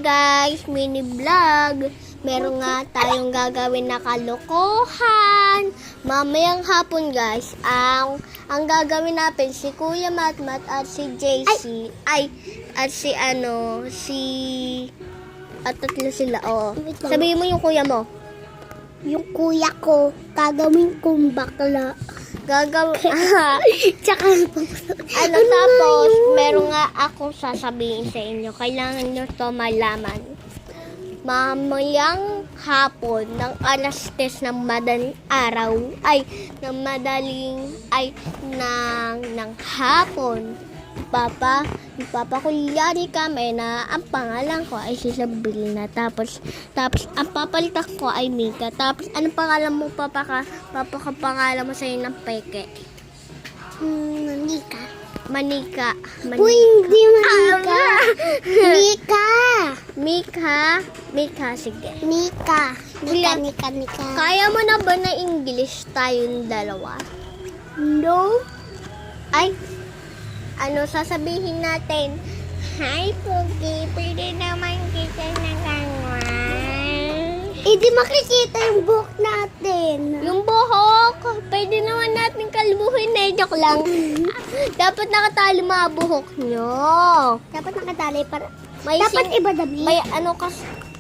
guys, mini vlog. Meron nga tayong gagawin na kalokohan. Mamayang hapon guys, ang gagawin natin si Kuya Matmat at si JC. At tatlo sila, oo. Sabihin mo yung kuya mo. Yung kuya ko, gagawin kong bakla. Tsaka tapos, meron nga akong sasabihin sa inyo. Kailangan nyo to malaman. Mamayang hapon ng alas 10 ng madaling araw, ng hapon, Papakulyari kami na ang pangalan ko ay si Sabrina. Tapos ang papalitak ko ay Mika. Tapos, anong pangalan mo, pangalan mo sa'yo ng peke? Manika. Uy, hindi Manika. Mika, sige. Mika. Kaya mo na ba na English tayong dalawa? No. Sasabihin natin, hi, Pogi, pwede naman kita na gano'n. Di makikita yung buhok natin. Yung buhok, pwede naman natin kalbuhin joke lang. Dapat nakatali mga buhok nyo. Dapat nakatali para... Dapat iba damit.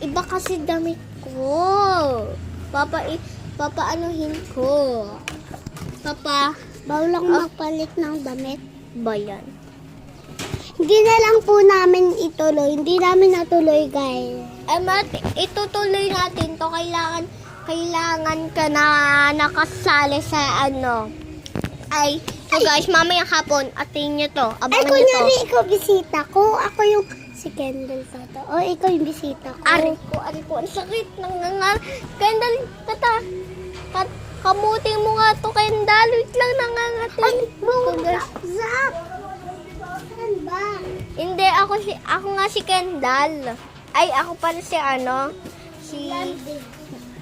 Iba kasi damit ko. Papaanuhin ko. Bawal lang magpalit ng damit. Bayan. Hindi na lang po namin ituloy. Hindi namin natuloy, guys. Itutuloy natin to. Kailangan ka na nakasali sa So guys, mamayang hapon, atin nyo to. Abangan nyo to. Kunyari, ikaw bisita ko. Ako yung si Kendall to. O, ikaw yung bisita ko. Ari ko. Ang sakit. Kendall, kamuting mo nga to, Kendall. Wait lang, nangangatin. Zap! Saan ba? Hindi, ako nga si Kendall. Ako pala si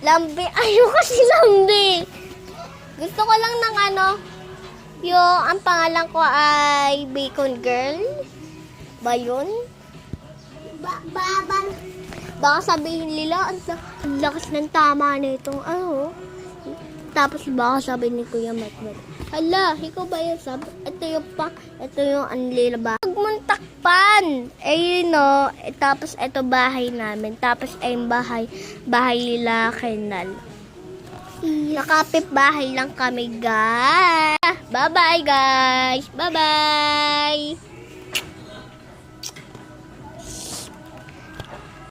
Lambi. Ayoko si Lambi. Gusto ko lang ng ang pangalan ko ay Bacon Girl. Ba yun? Baka sabihin nila, ang lakas ng tama na itong Tapos baka sabihin ni Kuya Matmat, hala, ikaw ba yun? Ito yung anlila ba? Magmuntakpan! Tapos ito bahay namin. Tapos yung bahay nila Kendall. Nakapit bahay lang kami, guys. Bye-bye, guys. Bye-bye.